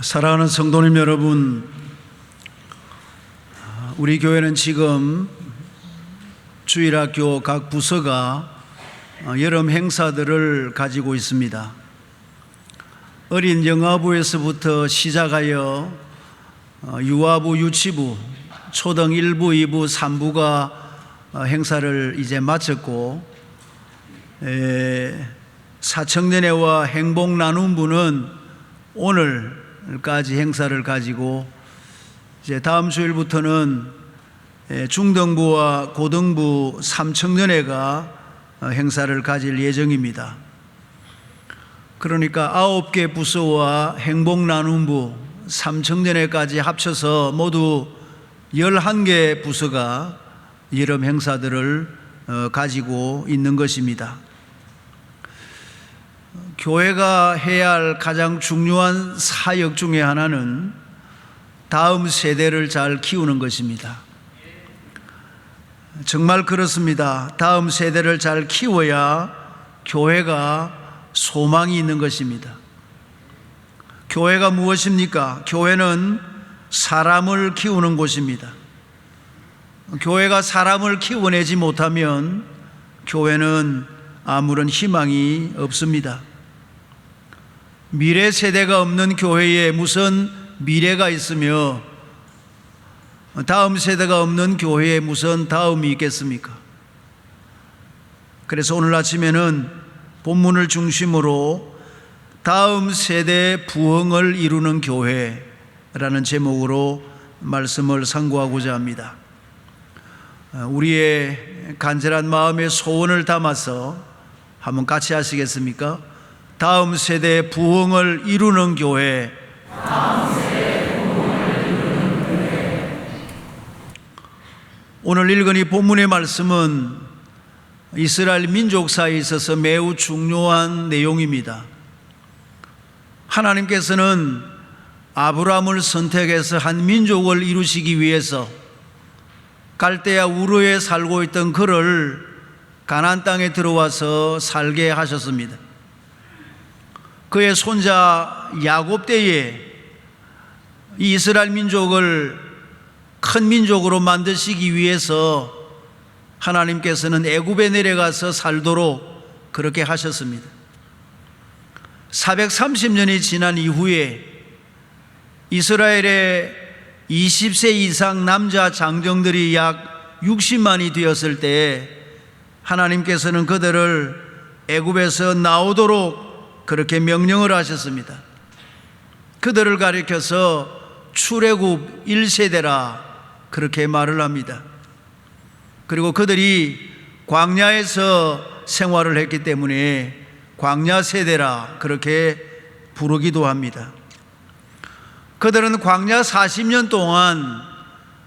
사랑하는 성도님 여러분, 우리 교회는 지금 주일학교 각 부서가 여름 행사들을 가지고 있습니다. 어린 영아부에서부터 시작하여 유아부, 유치부, 초등 1부, 2부, 3부가 행사를 이제 마쳤고, 사청년회와 행복나눔부는 오늘까지 행사를 가지고 이제 다음 주일부터는 중등부와 고등부 3청년회가 행사를 가질 예정입니다. 그러니까 9개 부서와 행복나눔부 3청년회까지 합쳐서 모두 11개 부서가 여름 행사들을 가지고 있는 것입니다. 교회가 해야 할 가장 중요한 사역 중에 하나는 다음 세대를 잘 키우는 것입니다. 정말 그렇습니다. 다음 세대를 잘 키워야 교회가 소망이 있는 것입니다. 교회가 무엇입니까? 교회는 사람을 키우는 곳입니다. 교회가 사람을 키워내지 못하면 교회는 아무런 희망이 없습니다. 미래 세대가 없는 교회에 무슨 미래가 있으며 다음 세대가 없는 교회에 무슨 다음이 있겠습니까? 그래서 오늘 아침에는 본문을 중심으로 다음 세대 부흥을 이루는 교회라는 제목으로 말씀을 상고하고자 합니다. 우리의 간절한 마음의 소원을 담아서 한번 같이 하시겠습니까? 다음 세대 부흥을 이루는 교회. 오늘 읽은 이 본문의 말씀은 이스라엘 민족사에 있어서 매우 중요한 내용입니다. 하나님께서는 아브라함을 선택해서 한 민족을 이루시기 위해서 갈대아 우르에 살고 있던 그를 가나안 땅에 들어와서 살게 하셨습니다. 그의 손자 야곱 때에 이 이스라엘 민족을 큰 민족으로 만드시기 위해서 하나님께서는 애굽에 내려가서 살도록 그렇게 하셨습니다. 430년이 지난 이후에 이스라엘의 20세 이상 남자 장정들이 약 60만이 되었을 때 하나님께서는 그들을 애굽에서 나오도록 그렇게 명령을 하셨습니다. 그들을 가리켜서 출애굽 1세대라 그렇게 말을 합니다. 그리고 그들이 광야에서 생활을 했기 때문에 광야 세대라 그렇게 부르기도 합니다. 그들은 광야 40년 동안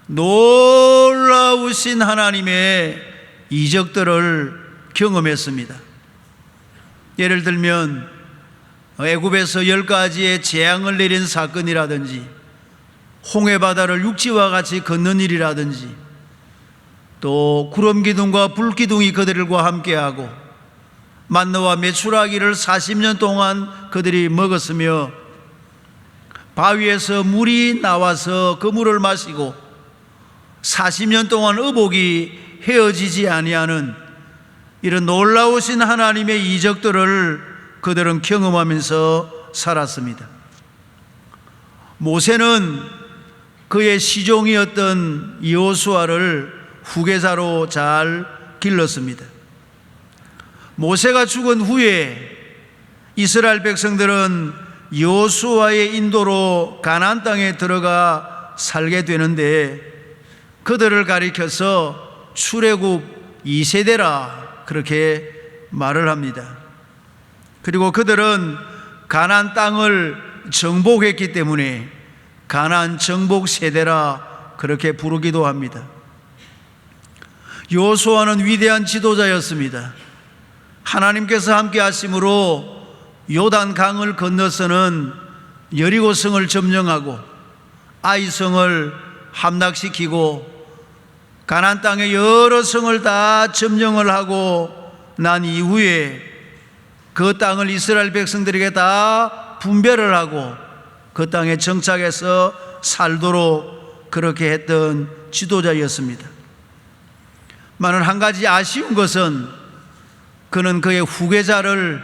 놀라우신 하나님의 이적들을 경험했습니다. 예를 들면 애굽에서 10가지의 재앙을 내린 사건이라든지 홍해바다를 육지와 같이 걷는 일이라든지 또 구름기둥과 불기둥이 그들과 함께하고 만나와 메추라기를 40년 동안 그들이 먹었으며 바위에서 물이 나와서 그 물을 마시고 40년 동안 의복이 헤어지지 아니하는 이런 놀라우신 하나님의 이적들을 그들은 경험하면서 살았습니다. 모세는 그의 시종이었던 여호수아를 후계자로 잘 길렀습니다. 모세가 죽은 후에 이스라엘 백성들은 여호수아의 인도로 가나안 땅에 들어가 살게 되는데 그들을 가리켜서 출애굽 2세대라 그렇게 말을 합니다. 그리고 그들은 가나안 땅을 정복했기 때문에 가나안 정복 세대라 그렇게 부르기도 합니다. 여호수아는 위대한 지도자였습니다. 하나님께서 함께 하심으로 요단 강을 건너서는 여리고성을 점령하고 아이성을 함락시키고 가나안 땅의 여러 성을 다 점령을 하고 난 이후에 그 땅을 이스라엘 백성들에게 다 분배를 하고 그 땅에 정착해서 살도록 그렇게 했던 지도자였습니다. 만은 한 가지 아쉬운 것은 그는 그의 후계자를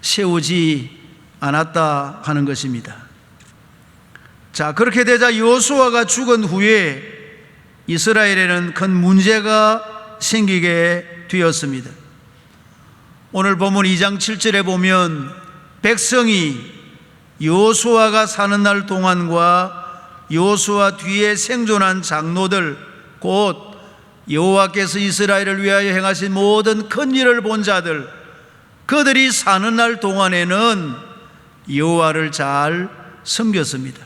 세우지 않았다 하는 것입니다. 자, 그렇게 되자 여호수아가 죽은 후에 이스라엘에는 큰 문제가 생기게 되었습니다. 오늘 본문 2장 7절에 보면 백성이 여호수아가 사는 날 동안과 여호수아 뒤에 생존한 장로들, 곧 여호와께서 이스라엘을 위하여 행하신 모든 큰 일을 본 자들, 그들이 사는 날 동안에는 여호와를 잘 섬겼습니다.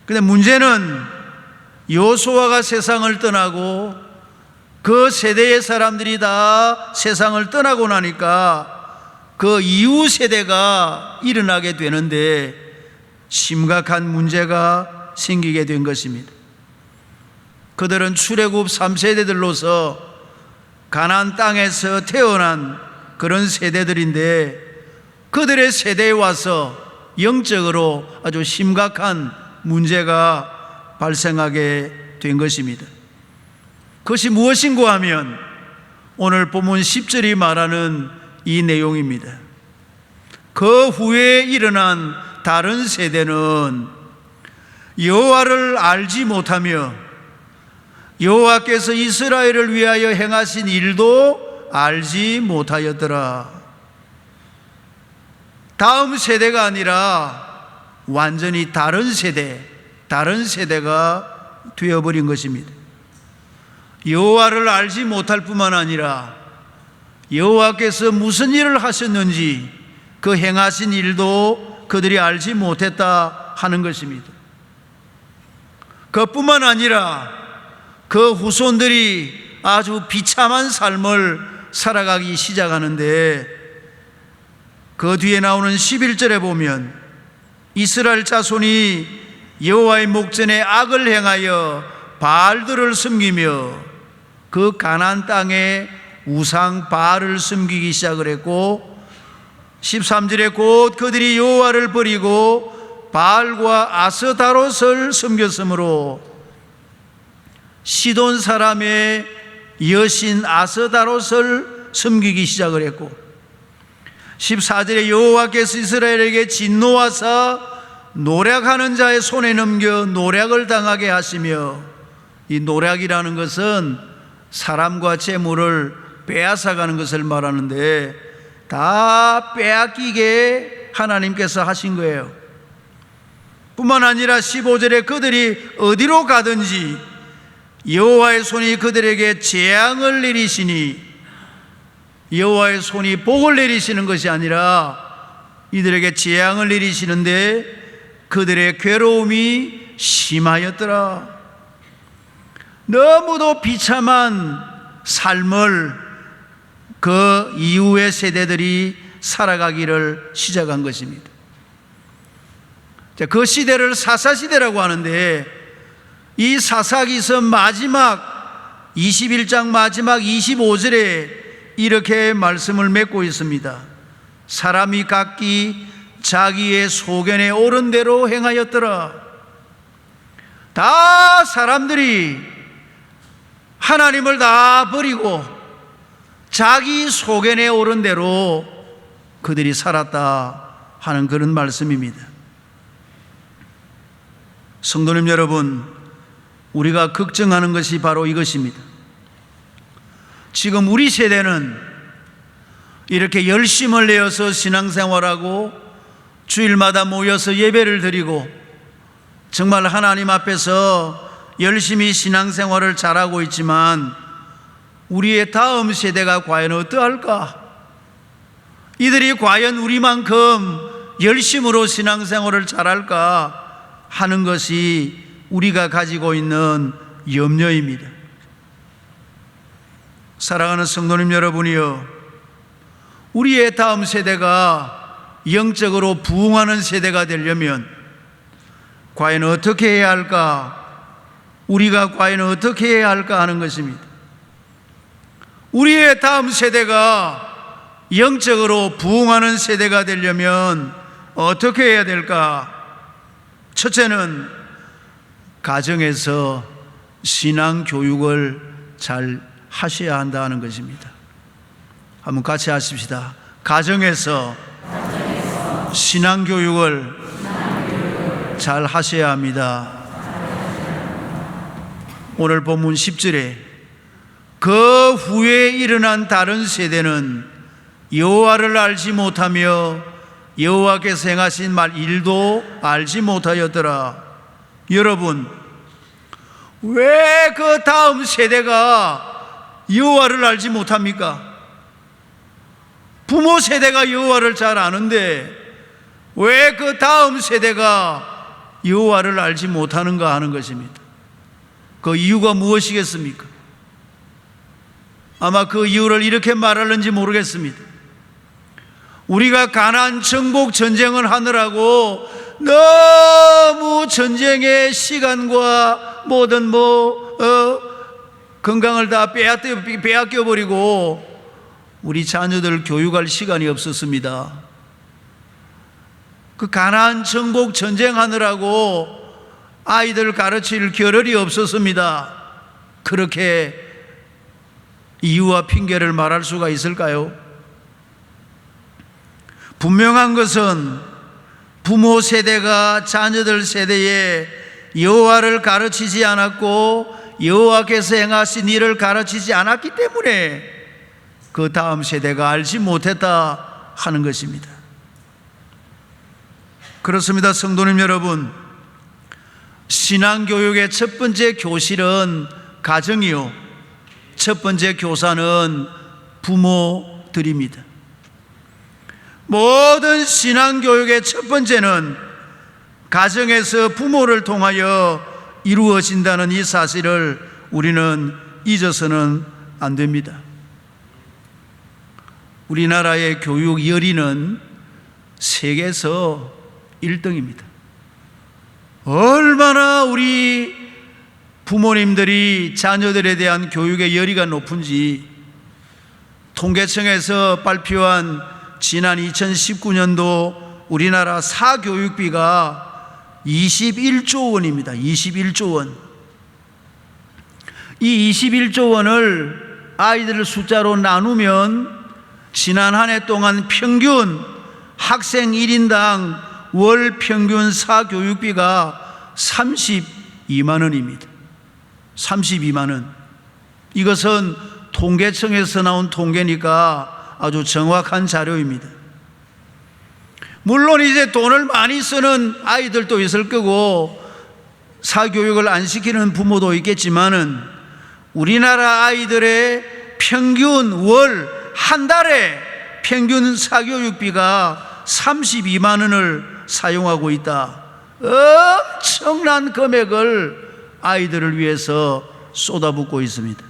그런데 문제는 여호수아가 세상을 떠나고 그 세대의 사람들이 다 세상을 떠나고 나니까 그 이후 세대가 일어나게 되는데 심각한 문제가 생기게 된 것입니다. 그들은 출애굽 3세대들로서 가나안 땅에서 태어난 그런 세대들인데 그들의 세대에 와서 영적으로 아주 심각한 문제가 발생하게 된 것입니다. 그것이 무엇인고 하면 오늘 본문 10절이 말하는 이 내용입니다. 그 후에 일어난 다른 세대는 여호와를 알지 못하며 여호와께서 이스라엘을 위하여 행하신 일도 알지 못하였더라. 다음 세대가 아니라 완전히 다른 세대가 되어버린 것입니다. 여호와를 알지 못할 뿐만 아니라 여호와께서 무슨 일을 하셨는지 그 행하신 일도 그들이 알지 못했다 하는 것입니다. 그뿐만 아니라 그 후손들이 아주 비참한 삶을 살아가기 시작하는데 그 뒤에 나오는 11절에 보면 이스라엘 자손이 여호와의 목전에 악을 행하여 바알들을 섬기며 그 가나안 땅에 우상 바알을 섬기기 시작을 했고 13절에 곧 그들이 여호와를 버리고 바알과 아스다롯을 섬겼으므로 시돈 사람의 여신 아스다롯을 섬기기 시작을 했고 14절에 여호와께서 이스라엘에게 진노하사 노략하는 자의 손에 넘겨 노략을 당하게 하시며, 이 노략이라는 것은 사람과 재물을 빼앗아가는 것을 말하는데 다 빼앗기게 하나님께서 하신 거예요. 뿐만 아니라 15절에 그들이 어디로 가든지 여호와의 손이 그들에게 재앙을 내리시니, 여호와의 손이 복을 내리시는 것이 아니라 이들에게 재앙을 내리시는데 그들의 괴로움이 심하였더라. 너무도 비참한 삶을 그 이후의 세대들이 살아가기를 시작한 것입니다. 그 시대를 사사시대라고 하는데, 이 사사기서 마지막 21장 마지막 25절에 이렇게 말씀을 맺고 있습니다. 사람이 각기 자기의 소견에 옳은 대로 행하였더라. 다 사람들이 하나님을 다 버리고 자기 소견에 옳은 대로 그들이 살았다 하는 그런 말씀입니다. 성도님 여러분, 우리가 걱정하는 것이 바로 이것입니다. 지금 우리 세대는 이렇게 열심을 내어서 신앙생활하고 주일마다 모여서 예배를 드리고 정말 하나님 앞에서 열심히 신앙생활을 잘하고 있지만 우리의 다음 세대가 과연 어떠할까? 이들이 과연 우리만큼 열심으로 신앙생활을 잘할까 하는 것이 우리가 가지고 있는 염려입니다. 사랑하는 성도님 여러분이여, 우리의 다음 세대가 영적으로 부흥하는 세대가 되려면 과연 어떻게 해야 할까? 우리가 과연 어떻게 해야 할까 하는 것입니다. 우리의 다음 세대가 영적으로 부흥하는 세대가 되려면 어떻게 해야 될까? 첫째는 가정에서 신앙 교육을 잘 하셔야 한다는 것입니다. 한번 같이 하십시다. 가정에서 신앙 교육을 잘 하셔야 합니다. 오늘 본문 10절에 그 후에 일어난 다른 세대는 여호와를 알지 못하며 여호와께서 행하신 말 일도 알지 못하였더라. 여러분, 왜 그 다음 세대가 여호와를 알지 못합니까? 부모 세대가 여호와를 잘 아는데 왜 그 다음 세대가 여호와를 알지 못하는가 하는 것입니다. 그 이유가 무엇이겠습니까? 아마 그 이유를 이렇게 말하는지 모르겠습니다. 우리가 가나안 정복 전쟁을 하느라고 너무 전쟁의 시간과 모든 건강을 다 빼앗겨 버리고 우리 자녀들 교육할 시간이 없었습니다. 그 가나안 정복 전쟁하느라고 아이들 가르칠 겨를이 없었습니다. 그렇게 이유와 핑계를 말할 수가 있을까요? 분명한 것은 부모 세대가 자녀들 세대에 여호와를 가르치지 않았고 여호와께서 행하신 일을 가르치지 않았기 때문에 그 다음 세대가 알지 못했다 하는 것입니다. 그렇습니다. 성도님 여러분, 신앙교육의 첫 번째 교실은 가정이요, 첫 번째 교사는 부모들입니다. 모든 신앙교육의 첫 번째는 가정에서 부모를 통하여 이루어진다는 이 사실을 우리는 잊어서는 안 됩니다. 우리나라의 교육 열의는 세계에서 1등입니다. 얼마나 우리 부모님들이 자녀들에 대한 교육의 열의가 높은지 통계청에서 발표한 지난 2019년도 우리나라 사교육비가 21조 원입니다. 21조 원. 이 21조 원을 아이들 숫자로 나누면 지난 한 해 동안 평균 학생 1인당 월 평균 사교육비가 32만 원입니다. 32만 원. 이것은 통계청에서 나온 통계니까 아주 정확한 자료입니다. 물론 이제 돈을 많이 쓰는 아이들도 있을 거고 사교육을 안 시키는 부모도 있겠지만은 우리나라 아이들의 평균 월 한 달에 평균 사교육비가 32만 원을 사용하고 있다. 엄청난 금액을 아이들을 위해서 쏟아붓고 있습니다.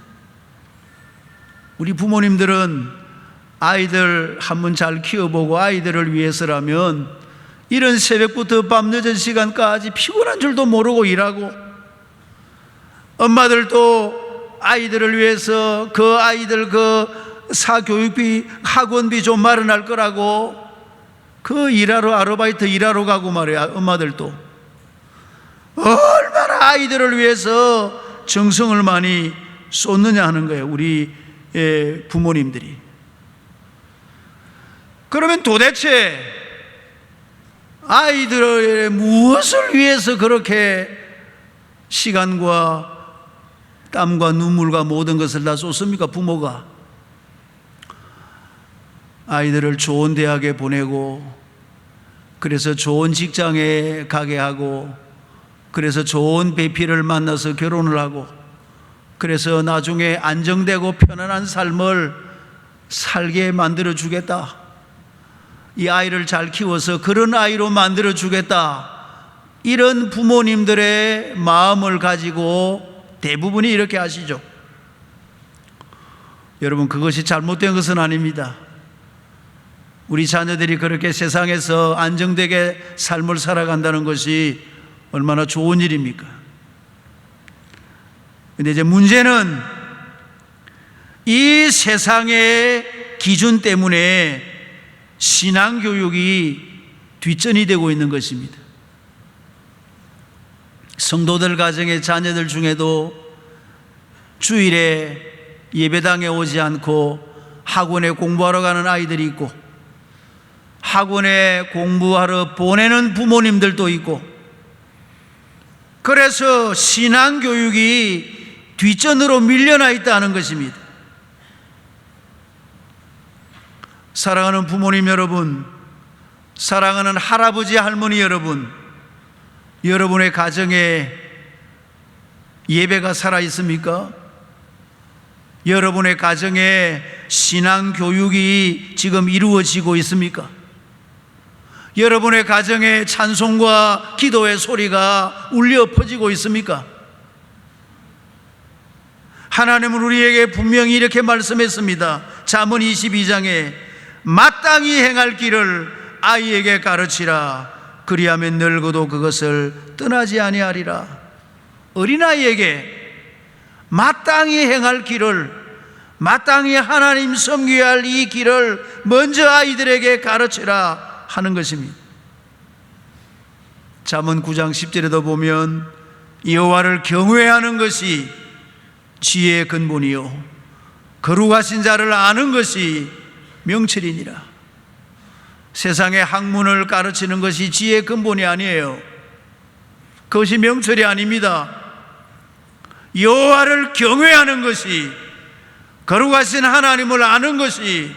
우리 부모님들은 아이들 한번 잘 키워보고 아이들을 위해서라면 이런 새벽부터 밤늦은 시간까지 피곤한 줄도 모르고 일하고, 엄마들도 아이들을 위해서 그 아이들 그 사교육비 학원비 좀 마련할 거라고 그 일하러 아르바이트 일하러 가고 말이야. 엄마들도 얼마나 아이들을 위해서 정성을 많이 쏟느냐 하는 거예요, 우리 부모님들이. 그러면 도대체 아이들의 무엇을 위해서 그렇게 시간과 땀과 눈물과 모든 것을 다 쏟습니까? 부모가 아이들을 좋은 대학에 보내고, 그래서 좋은 직장에 가게 하고, 그래서 좋은 배필을 만나서 결혼을 하고, 그래서 나중에 안정되고 편안한 삶을 살게 만들어 주겠다. 이 아이를 잘 키워서 그런 아이로 만들어 주겠다. 이런 부모님들의 마음을 가지고 대부분이 이렇게 하시죠. 여러분, 그것이 잘못된 것은 아닙니다. 우리 자녀들이 그렇게 세상에서 안정되게 삶을 살아간다는 것이 얼마나 좋은 일입니까? 근데 이제 문제는 이 세상의 기준 때문에 신앙교육이 뒷전이 되고 있는 것입니다. 성도들 가정의 자녀들 중에도 주일에 예배당에 오지 않고 학원에 공부하러 가는 아이들이 있고, 학원에 공부하러 보내는 부모님들도 있고, 그래서 신앙교육이 뒷전으로 밀려나 있다는 것입니다. 사랑하는 부모님 여러분, 사랑하는 할아버지 할머니 여러분, 여러분의 가정에 예배가 살아 있습니까? 여러분의 가정에 신앙교육이 지금 이루어지고 있습니까? 여러분의 가정에 찬송과 기도의 소리가 울려 퍼지고 있습니까? 하나님은 우리에게 분명히 이렇게 말씀했습니다. 잠언 22장에 마땅히 행할 길을 아이에게 가르치라. 그리하면 늙어도 그것을 떠나지 아니하리라. 어린아이에게 마땅히 행할 길을, 마땅히 하나님 섬겨야 할 이 길을 먼저 아이들에게 가르치라 하는 것입니다. 잠언 9장 10절에도 보면 여호와를 경외하는 것이 지혜의 근본이요 거룩하신 자를 아는 것이 명철이니라. 세상의 학문을 가르치는 것이 지혜의 근본이 아니에요. 그것이 명철이 아닙니다. 여호와를 경외하는 것이, 거룩하신 하나님을 아는 것이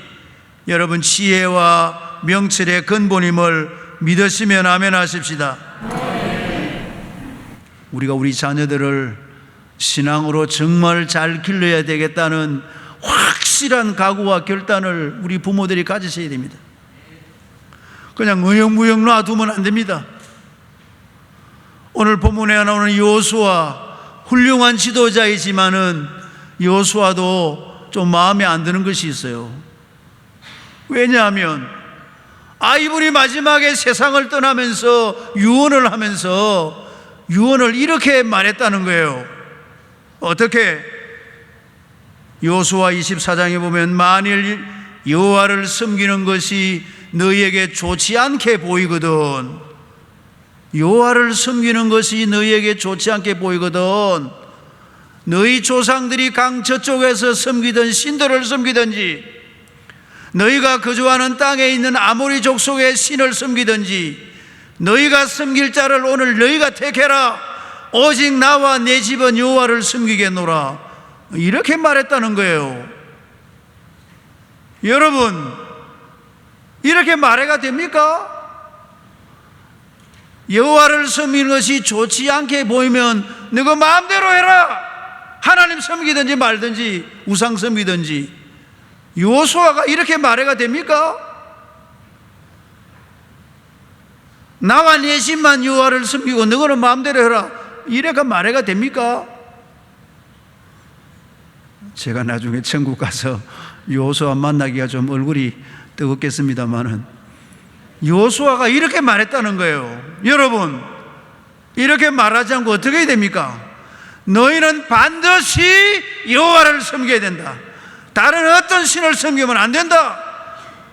여러분 지혜와 명철의 근본임을 믿으시면 아멘 하십시다. 우리가 우리 자녀들을 신앙으로 정말 잘 길러야 되겠다는 확실한 각오와 결단을 우리 부모들이 가지셔야 됩니다. 그냥 의형무형 놔두면 안 됩니다. 오늘 본문에 나오는 여호수아, 훌륭한 지도자이지만은 여호수아도 좀 마음에 안 드는 것이 있어요. 왜냐하면 이분이 마지막에 세상을 떠나면서 유언을 하면서 유언을 이렇게 말했다는 거예요. 어떻게? 여호수아 24장에 보면 만일 여호와를 섬기는 것이 너희에게 좋지 않게 보이거든, 여호와를 섬기는 것이 너희에게 좋지 않게 보이거든, 너희 조상들이 강 저쪽에서 섬기던 신들을 섬기든지, 너희가 거주하는 땅에 있는 아모리 족속의 신을 섬기든지, 너희가 섬길 자를 오늘 너희가 택해라. 오직 나와 내 집은 여호와를 섬기겠노라. 이렇게 말했다는 거예요. 여러분, 이렇게 말해가 됩니까? 여호와를 섬기는 것이 좋지 않게 보이면 너가 마음대로 해라. 하나님 섬기든지 말든지 우상 섬기든지. 여호수아가 이렇게 말해가 됩니까? 나와 내 집만 여호와를 섬기고 너는 마음대로 해라. 이래가 말해가 됩니까? 제가 나중에 천국 가서 여호수아 만나기가 좀 얼굴이 뜨겁겠습니다만은 여호수아가 이렇게 말했다는 거예요. 여러분, 이렇게 말하지 않고 어떻게 해야 됩니까? 너희는 반드시 여호와를 섬겨야 된다. 다른 어떤 신을 섬기면 안 된다.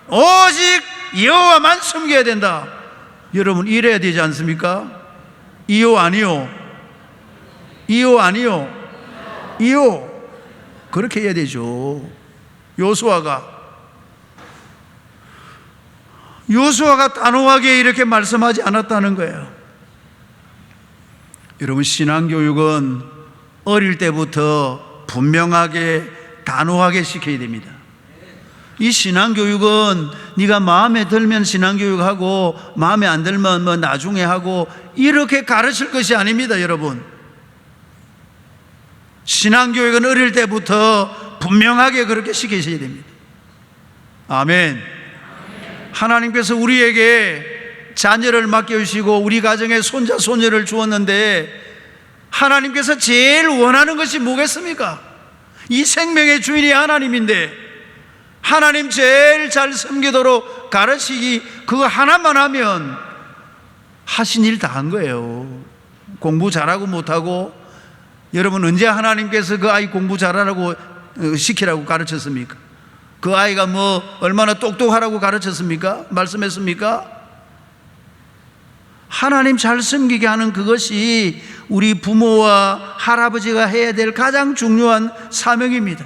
오직 여호와만 섬겨야 된다. 여러분, 이래야 되지 않습니까? 이요 아니요? 이요 아니요? 이요. 그렇게 해야 되죠. 여호수아가 단호하게 이렇게 말씀하지 않았다는 거예요. 여러분, 신앙교육은 어릴 때부터 분명하게 단호하게 시켜야 됩니다. 이 신앙교육은 네가 마음에 들면 신앙교육하고 마음에 안 들면 뭐 나중에 하고 이렇게 가르칠 것이 아닙니다. 여러분, 신앙교육은 어릴 때부터 분명하게 그렇게 시키셔야 됩니다. 아멘. 하나님께서 우리에게 자녀를 맡겨주시고 우리 가정에 손자 손녀를 주었는데 하나님께서 제일 원하는 것이 뭐겠습니까? 이 생명의 주인이 하나님인데 하나님 제일 잘 섬기도록 가르치기, 그거 하나만 하면 하신 일 다 한 거예요. 공부 잘하고 못하고, 여러분 언제 하나님께서 그 아이 공부 잘하라고 시키라고 가르쳤습니까? 그 아이가 뭐 얼마나 똑똑하라고 가르쳤습니까? 말씀했습니까? 하나님 잘 섬기게 하는 그것이 우리 부모와 할아버지가 해야 될 가장 중요한 사명입니다.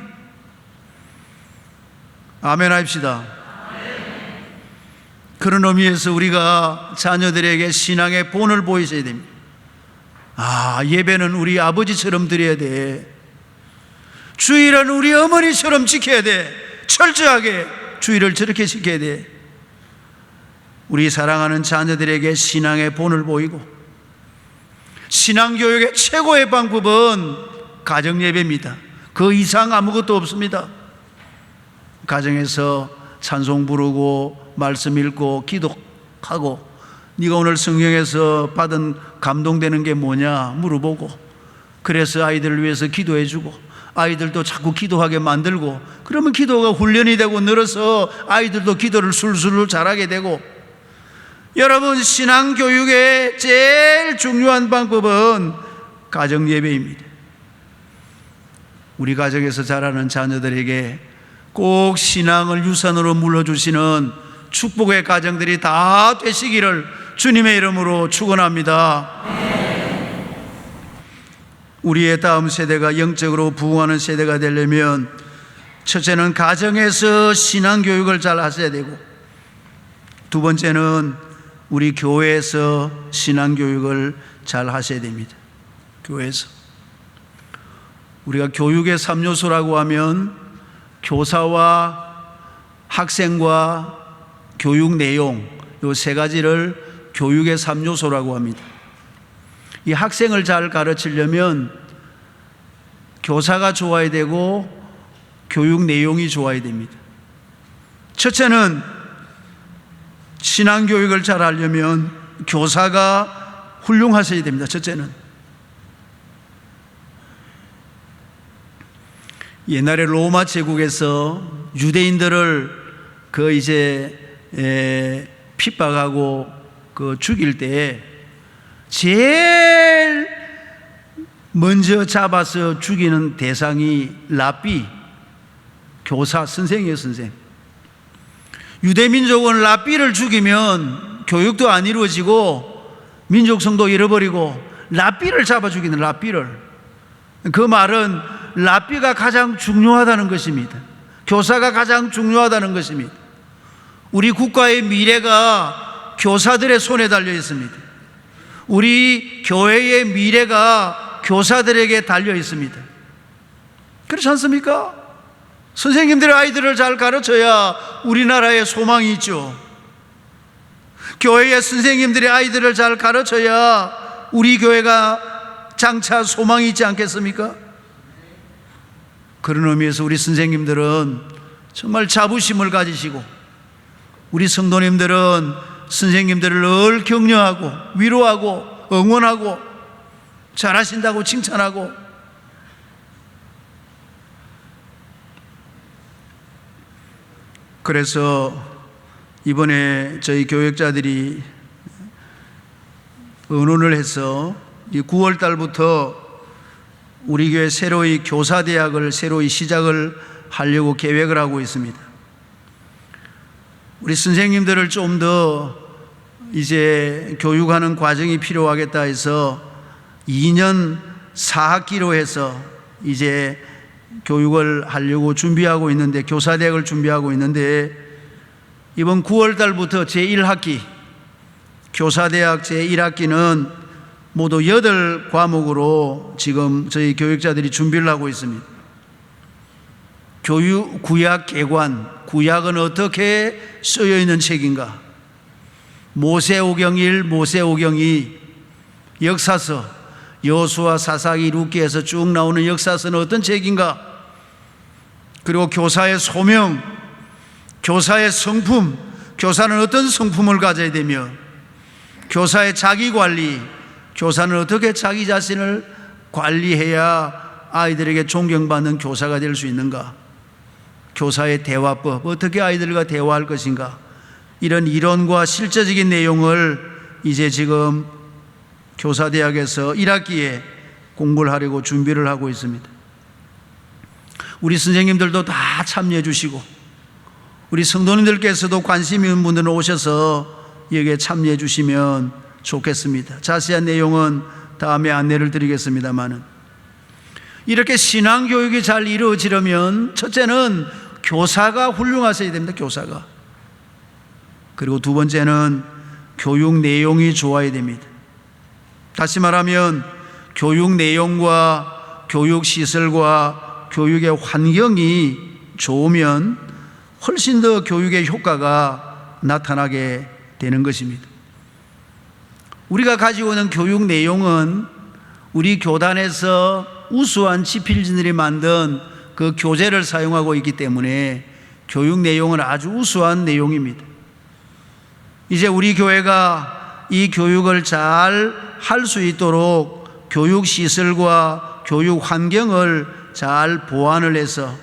아멘 합시다. 그런 의미에서 우리가 자녀들에게 신앙의 본을 보이셔야 됩니다. 예배는 우리 아버지처럼 드려야 돼. 주일은 우리 어머니처럼 지켜야 돼. 철저하게 주일을 저렇게 지켜야 돼. 우리 사랑하는 자녀들에게 신앙의 본을 보이고, 신앙교육의 최고의 방법은 가정예배입니다. 그 이상 아무것도 없습니다. 가정에서 찬송 부르고 말씀 읽고 기도하고, 네가 오늘 성경에서 받은 감동되는 게 뭐냐 물어보고, 그래서 아이들을 위해서 기도해주고, 아이들도 자꾸 기도하게 만들고, 그러면 기도가 훈련이 되고 늘어서 아이들도 기도를 술술 잘하게 되고. 여러분, 신앙교육의 제일 중요한 방법은 가정예배입니다. 우리 가정에서 자라는 자녀들에게 꼭 신앙을 유산으로 물려주시는 축복의 가정들이 다 되시기를 주님의 이름으로 축원합니다. 우리의 다음 세대가 영적으로 부흥하는 세대가 되려면 첫째는 가정에서 신앙교육을 잘 하셔야 되고, 두 번째는 우리 교회에서 신앙교육을 잘 하셔야 됩니다. 교회에서. 우리가 교육의 3요소라고 하면 교사와 학생과 교육 내용, 이 세 가지를 교육의 3요소라고 합니다. 이 학생을 잘 가르치려면 교사가 좋아야 되고 교육 내용이 좋아야 됩니다. 첫째는 신앙교육을 잘 하려면 교사가 훌륭하셔야 됩니다. 첫째는. 옛날에 로마 제국에서 유대인들을 핍박하고 죽일 때 제일 먼저 잡아서 죽이는 대상이 랍비, 교사, 선생이에요, 선생. 유대민족은 랍비를 죽이면 교육도 안 이루어지고 민족성도 잃어버리고, 랍비를 잡아 죽이는, 랍비를. 그 말은 랍비가 가장 중요하다는 것입니다. 교사가 가장 중요하다는 것입니다. 우리 국가의 미래가 교사들의 손에 달려 있습니다. 우리 교회의 미래가 교사들에게 달려 있습니다. 그렇지 않습니까? 선생님들의 아이들을 잘 가르쳐야 우리나라에 소망이 있죠. 교회의 선생님들의 아이들을 잘 가르쳐야 우리 교회가 장차 소망이 있지 않겠습니까? 그런 의미에서 우리 선생님들은 정말 자부심을 가지시고, 우리 성도님들은 선생님들을 늘 격려하고 위로하고 응원하고 잘하신다고 칭찬하고. 그래서 이번에 저희 교역자들이 의논을 해서 9월 달부터 우리 교회 새로이 교사대학을 새로이 시작을 하려고 계획을 하고 있습니다. 우리 선생님들을 좀 더 이제 교육하는 과정이 필요하겠다 해서 2년 4학기로 해서 이제 교육을 하려고 준비하고 있는데, 교사대학을 준비하고 있는데, 이번 9월 달부터 제1학기 교사대학 제1학기는 모두 8과목으로 지금 저희 교육자들이 준비를 하고 있습니다. 교육 구약 개관, 구약은 어떻게 쓰여 있는 책인가, 모세오경 1, 모세오경 2, 역사서, 여호수아, 사사기, 룻기에서 쭉 나오는 역사서는 어떤 책인가, 그리고 교사의 소명, 교사의 성품, 교사는 어떤 성품을 가져야 되며, 교사의 자기관리, 교사는 어떻게 자기 자신을 관리해야 아이들에게 존경받는 교사가 될 수 있는가, 교사의 대화법, 어떻게 아이들과 대화할 것인가, 이런 이론과 실제적인 내용을 이제 지금 교사대학에서 1학기에 공부를 하려고 준비를 하고 있습니다. 우리 선생님들도 다 참여해 주시고, 우리 성도님들께서도 관심 있는 분들은 오셔서 여기에 참여해 주시면 좋겠습니다. 자세한 내용은 다음에 안내를 드리겠습니다만은, 이렇게 신앙교육이 잘 이루어지려면 첫째는 교사가 훌륭하셔야 됩니다. 교사가. 그리고 두 번째는 교육 내용이 좋아야 됩니다. 다시 말하면 교육 내용과 교육 시설과 교육의 환경이 좋으면 훨씬 더 교육의 효과가 나타나게 되는 것입니다. 우리가 가지고 있는 교육 내용은 우리 교단에서 우수한 지필진들이 만든 그 교재를 사용하고 있기 때문에 교육 내용은 아주 우수한 내용입니다. 이제 우리 교회가 이 교육을 잘 할 수 있도록 교육 시설과 교육 환경을 잘 보완을 해서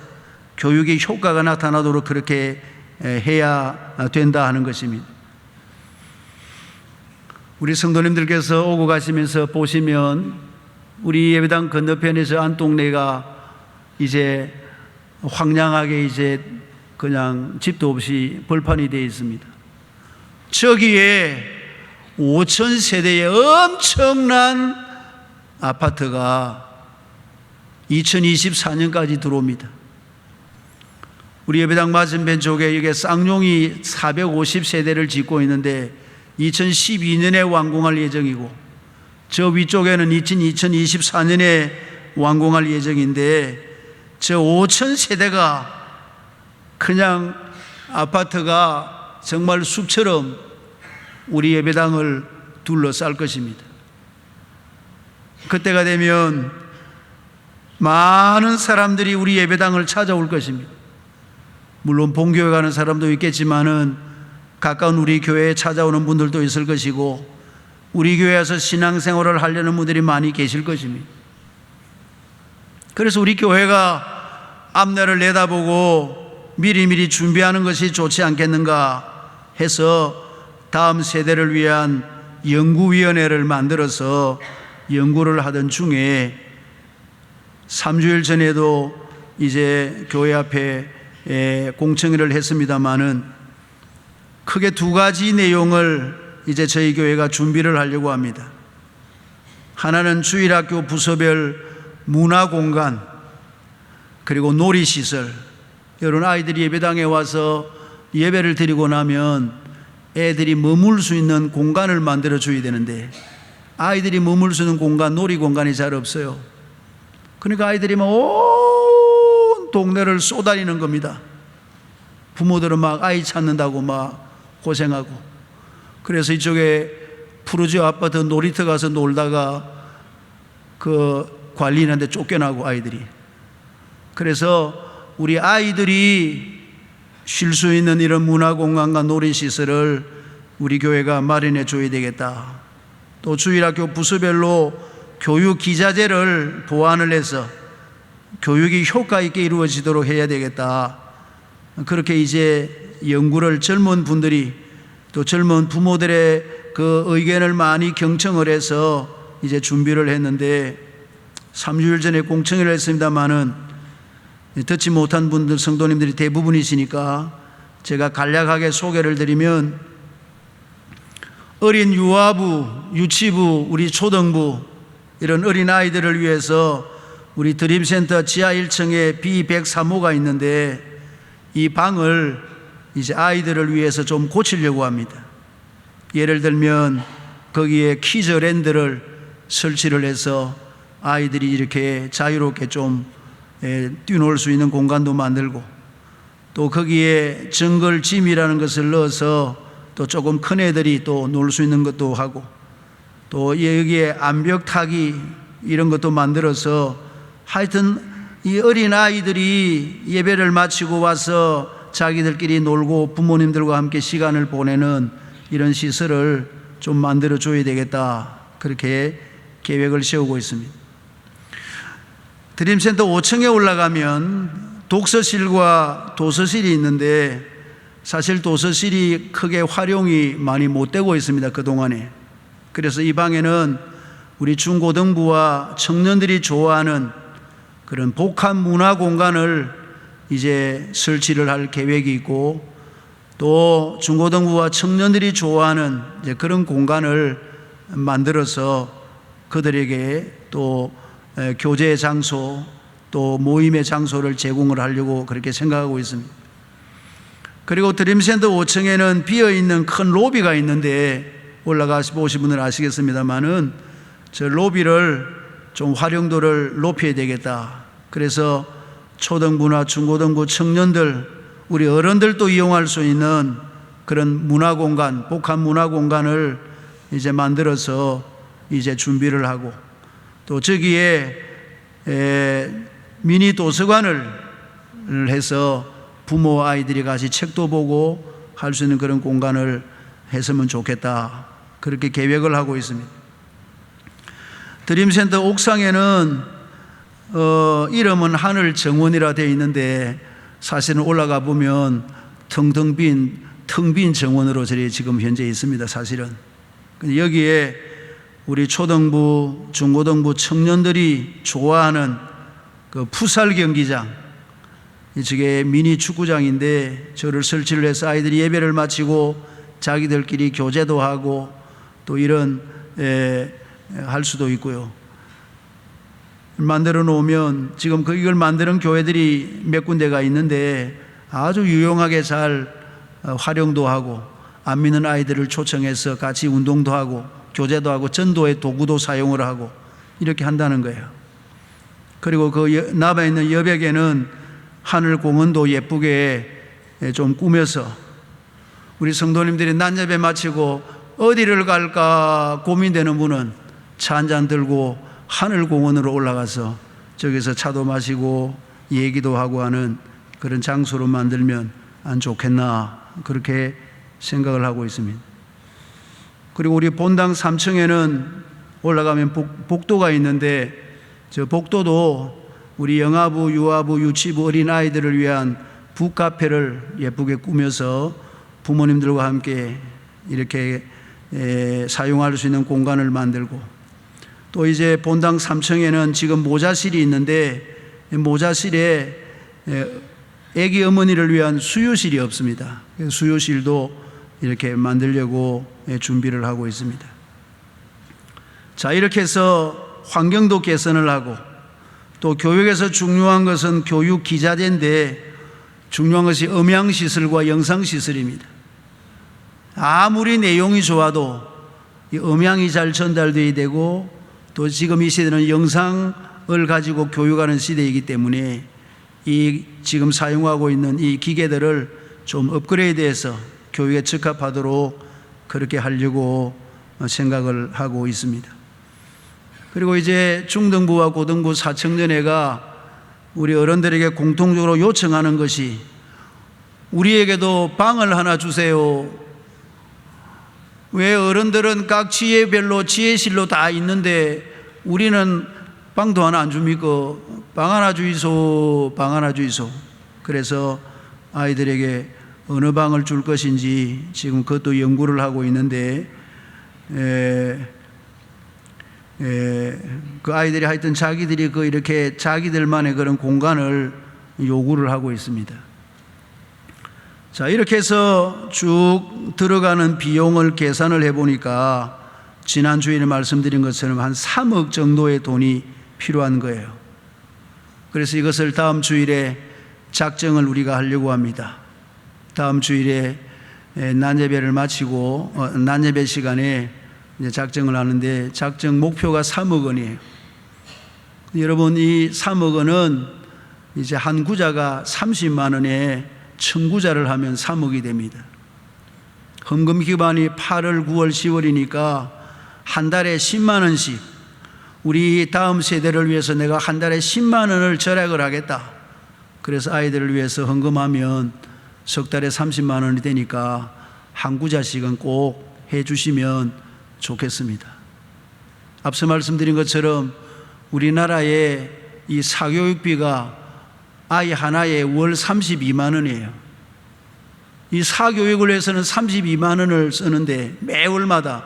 교육의 효과가 나타나도록 그렇게 해야 된다 하는 것입니다. 우리 성도님들께서 오고 가시면서 보시면 우리 예배당 건너편에서 한 동네가 이제 황량하게 이제 그냥 집도 없이 벌판이 되어 있습니다. 저기에 5,000세대의 엄청난 아파트가 2024년까지 들어옵니다. 우리 예배당 맞은편 쪽에 이게 쌍용이 450세대를 짓고 있는데 2012년에 완공할 예정이고, 저 위쪽에는 2024년에 완공할 예정인데, 저 5,000세대가 그냥 아파트가 정말 숲처럼 우리 예배당을 둘러쌀 것입니다. 그때가 되면 많은 사람들이 우리 예배당을 찾아올 것입니다. 물론 본교회 가는 사람도 있겠지만은 가까운 우리 교회에 찾아오는 분들도 있을 것이고, 우리 교회에서 신앙생활을 하려는 분들이 많이 계실 것입니다. 그래서 우리 교회가 앞날을 내다보고 미리미리 준비하는 것이 좋지 않겠는가 해서 다음 세대를 위한 연구위원회를 만들어서 연구를 하던 중에 3주일 전에도 이제 교회 앞에 공청회를 했습니다마는 크게 두 가지 내용을 이제 저희 교회가 준비를 하려고 합니다. 하나는 주일학교 부서별 문화공간, 그리고 놀이시설. 여러분, 아이들이 예배당에 와서 예배를 드리고 나면 애들이 머물 수 있는 공간을 만들어 줘야 되는데, 아이들이 머물 수 있는 공간, 놀이 공간이 잘 없어요. 그러니까 아이들이 막 온 동네를 쏘다니는 겁니다. 부모들은 막 아이 찾는다고 막 고생하고. 그래서 이쪽에 푸르지오 아파트 놀이터 가서 놀다가 그 관리인한테 쫓겨나고 아이들이. 그래서 우리 아이들이 쉴 수 있는 이런 문화공간과 놀이시설을 우리 교회가 마련해 줘야 되겠다. 또 주일학교 부서별로 교육 기자재를 보완을 해서 교육이 효과 있게 이루어지도록 해야 되겠다. 그렇게 이제 연구를 젊은 분들이, 또 젊은 부모들의 그 의견을 많이 경청을 해서 이제 준비를 했는데, 3주일 전에 공청회를 했습니다마는 듣지 못한 분들, 성도님들이 대부분이시니까 제가 간략하게 소개를 드리면, 어린 유아부, 유치부, 우리 초등부, 이런 어린 아이들을 위해서 우리 드림센터 지하 1층에 B103호가 있는데, 이 방을 이제 아이들을 위해서 좀 고치려고 합니다. 예를 들면 거기에 키즈랜드를 설치를 해서 아이들이 이렇게 자유롭게 좀 뛰놀 수 있는 공간도 만들고, 또 거기에 정글짐이라는 것을 넣어서 또 조금 큰 애들이 또 놀 수 있는 것도 하고, 또 여기에 암벽 타기 이런 것도 만들어서, 하여튼 이 어린 아이들이 예배를 마치고 와서 자기들끼리 놀고 부모님들과 함께 시간을 보내는 이런 시설을 좀 만들어 줘야 되겠다, 그렇게 계획을 세우고 있습니다. 드림센터 5층에 올라가면 독서실과 도서실이 있는데, 사실 도서실이 크게 활용이 많이 못 되고 있습니다, 그동안에. 그래서 이 방에는 우리 중고등부와 청년들이 좋아하는 그런 복합 문화 공간을 이제 설치를 할 계획이 있고, 또 중고등부와 청년들이 좋아하는 이제 그런 공간을 만들어서 그들에게 또 교제 장소 또 모임의 장소를 제공을 하려고 그렇게 생각하고 있습니다. 그리고 드림센터 5층에는 비어있는 큰 로비가 있는데 올라가서 보신 분들은 아시겠습니다만은 저 로비를 좀 활용도를 높여야 되겠다. 그래서 초등부나 중고등부 청년들, 우리 어른들도 이용할 수 있는 그런 문화공간, 복합 문화공간을 이제 만들어서 이제 준비를 하고, 또 저기에 미니 도서관을 해서 부모 아이들이 같이 책도 보고 할 수 있는 그런 공간을 했으면 좋겠다. 그렇게 계획을 하고 있습니다. 드림센터 옥상에는 이름은 하늘 정원이라 되어 있는데 사실은 올라가 보면 텅 빈 정원으로 저리 지금 현재 있습니다. 사실은 여기에 우리 초등부, 중고등부 청년들이 좋아하는 그 풋살 경기장, 이쪽에 미니 축구장인데 저를 설치를 해서 아이들이 예배를 마치고 자기들끼리 교제도 하고 또 이런 할 수도 있고요. 만들어 놓으면 지금 이걸 만드는 교회들이 몇 군데가 있는데 아주 유용하게 잘 활용도 하고 안 믿는 아이들을 초청해서 같이 운동도 하고 교제도 하고 전도의 도구도 사용을 하고 이렇게 한다는 거예요. 그리고 그 남아있는 여백에는 하늘 공원도 예쁘게 좀 꾸며서 우리 성도님들이 낮예배 마치고 어디를 갈까 고민되는 분은 차 한잔 들고 하늘 공원으로 올라가서 저기서 차도 마시고 얘기도 하고 하는 그런 장소로 만들면 안 좋겠나 그렇게 생각을 하고 있습니다. 그리고 우리 본당 3층에는 올라가면 복도가 있는데 저 복도도 우리 영아부, 유아부, 유치부 어린아이들을 위한 북카페를 예쁘게 꾸며서 부모님들과 함께 이렇게 사용할 수 있는 공간을 만들고, 또 이제 본당 3층에는 지금 모자실이 있는데 모자실에 아기 어머니를 위한 수유실이 없습니다. 수유실도 이렇게 만들려고 준비를 하고 있습니다. 자, 이렇게 해서 환경도 개선을 하고, 또 교육에서 중요한 것은 교육 기자재인데 중요한 것이 음향시설과 영상시설입니다. 아무리 내용이 좋아도 이 음향이 잘 전달되어야 되고, 또 지금 이 시대는 영상을 가지고 교육하는 시대이기 때문에 이 지금 사용하고 있는 이 기계들을 좀 업그레이드해서 교육에 적합하도록 그렇게 하려고 생각을 하고 있습니다. 그리고 이제 중등부와 고등부 사청전회가 우리 어른들에게 공통적으로 요청하는 것이 우리에게도 방을 하나 주세요. 왜 어른들은 각 지혜별로 지혜실로 다 있는데 우리는 방도 하나 안 줍니까? 방 하나 주이소, 방 하나 주이소. 그래서 아이들에게 어느 방을 줄 것인지 지금 그것도 연구를 하고 있는데 그 아이들이 하여튼 자기들이 이렇게 자기들만의 그런 공간을 요구를 하고 있습니다. 자, 이렇게 해서 쭉 들어가는 비용을 계산을 해보니까 지난주에 말씀드린 것처럼 한 3억 정도의 돈이 필요한 거예요. 그래서 이것을 다음 주일에 작정을 우리가 하려고 합니다. 다음 주일에 낮예배를 마치고 낮예배 시간에 이제 작정을 하는데 작정 목표가 3억 원이에요. 여러분, 이 3억 원은 이제 한 구자가 30만 원에 1000구자를 하면 3억이 됩니다. 헌금 기간이 8월, 9월, 10월이니까 한 달에 10만 원씩, 우리 다음 세대를 위해서 내가 한 달에 10만 원을 절약을 하겠다. 그래서 아이들을 위해서 헌금하면 석 달에 30만 원이 되니까 한 구자씩은 꼭 해주시면 좋겠습니다. 앞서 말씀드린 것처럼 우리나라의 이 사교육비가 아이 하나에 월 32만 원이에요. 이 사교육을 위해서는 32만 원을 쓰는데 매월마다,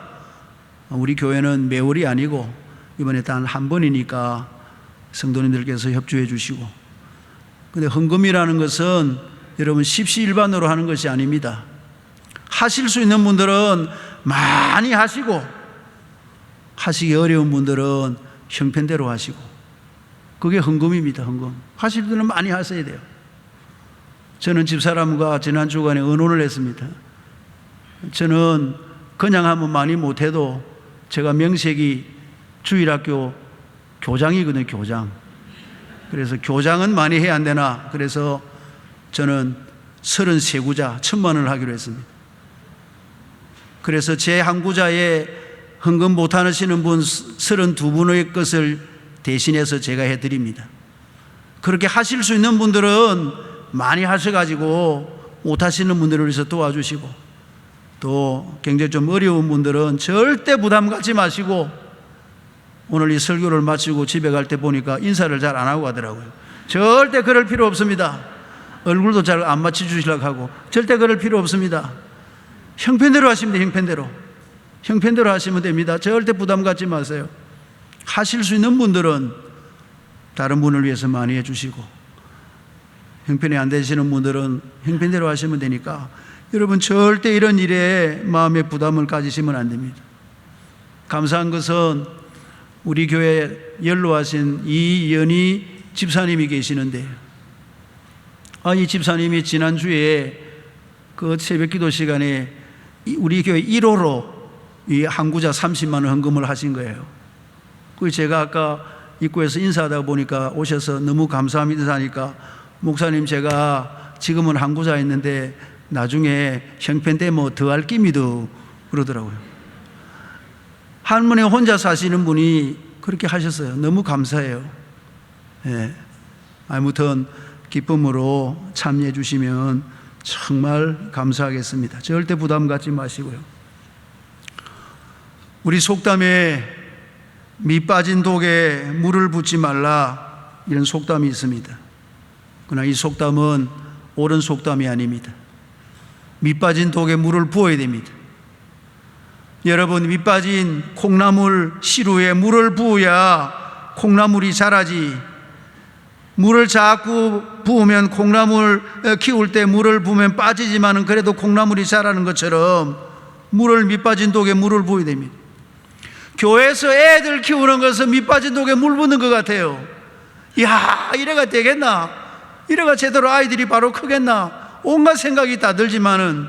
우리 교회는 매월이 아니고 이번에 단 한 번이니까 성도님들께서 협조해 주시고, 근데 헌금이라는 것은 여러분 십시일반으로 하는 것이 아닙니다. 하실 수 있는 분들은 많이 하시고 하시기 어려운 분들은 형편대로 하시고, 그게 헌금입니다. 헌금 하실 분은 많이 하셔야 돼요. 저는 집사람과 지난 주간에 의논을 했습니다. 저는 그냥 하면 많이 못해도 제가 명색이 주일학교 교장이거든요. 교장. 그래서 교장은 많이 해야 안 되나, 그래서 저는 33구자 1,000만 원을 하기로 했습니다. 그래서 제 한 구자에 헌금 못하시는 분 32분의 것을 대신해서 제가 해드립니다. 그렇게 하실 수 있는 분들은 많이 하셔가지고 못하시는 분들을 위해서 도와주시고, 또 굉장히 좀 어려운 분들은 절대 부담 갖지 마시고, 오늘 이 설교를 마치고 집에 갈 때 보니까 인사를 잘 안 하고 가더라고요. 절대 그럴 필요 없습니다. 얼굴도 잘 안 맞춰주시려고 하고, 절대 그럴 필요 없습니다. 형편대로 하시면 돼요. 형편대로 하시면 됩니다. 절대 부담 갖지 마세요. 하실 수 있는 분들은 다른 분을 위해서 많이 해주시고, 형편이 안 되시는 분들은 형편대로 하시면 되니까, 여러분 절대 이런 일에 마음의 부담을 가지시면 안 됩니다. 감사한 것은 우리 교회 연로하신 이연희 집사님이 계시는데, 이 집사님이 지난주에 그 새벽 기도 시간에 우리 교회 1호로 이 한구자 30만 원 헌금을 하신 거예요. 그 제가 아까 입구에서 인사하다 보니까 오셔서 너무 감사합니다 하니까, 목사님 제가 지금은 한구자 있는데 나중에 형편되면 더 할 끼미도 그러더라고요. 할머니 혼자 사시는 분이 그렇게 하셨어요. 너무 감사해요. 예. 아무튼 기쁨으로 참여해 주시면 정말 감사하겠습니다. 절대 부담 갖지 마시고요. 우리 속담에 미 빠진 독에 물을 붓지 말라, 이런 속담이 있습니다. 그러나 이 속담은 옳은 속담이 아닙니다. 미 빠진 독에 물을 부어야 됩니다. 여러분, 미 빠진 콩나물 시루에 물을 부어야 콩나물이 자라지, 물을 자꾸 부으면 콩나물 키울 때 물을 부으면 빠지지만은 그래도 콩나물이 자라는 것처럼 물을 밑 빠진 독에 물을 부어야 됩니다. 교회에서 애들 키우는 것은 밑 빠진 독에 물 붓는 것 같아요. 이야, 이래가 되겠나? 이래가 제대로 아이들이 바로 크겠나? 온갖 생각이 다 들지만은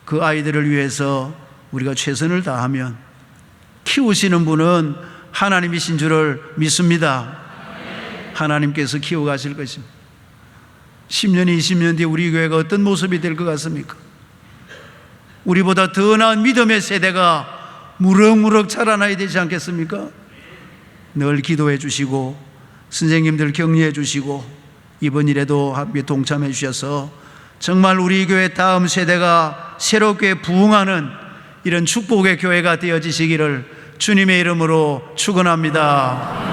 그 아이들을 위해서 우리가 최선을 다하면 키우시는 분은 하나님이신 줄을 믿습니다. 하나님께서 키워가실 것입니다. 10년, 20년 뒤에 우리 교회가 어떤 모습이 될 것 같습니까? 우리보다 더 나은 믿음의 세대가 무럭무럭 자라나야 되지 않겠습니까? 늘 기도해 주시고 선생님들 격려해 주시고 이번 일에도 함께 동참해 주셔서 정말 우리 교회 다음 세대가 새롭게 부흥하는 이런 축복의 교회가 되어지시기를 주님의 이름으로 축원합니다.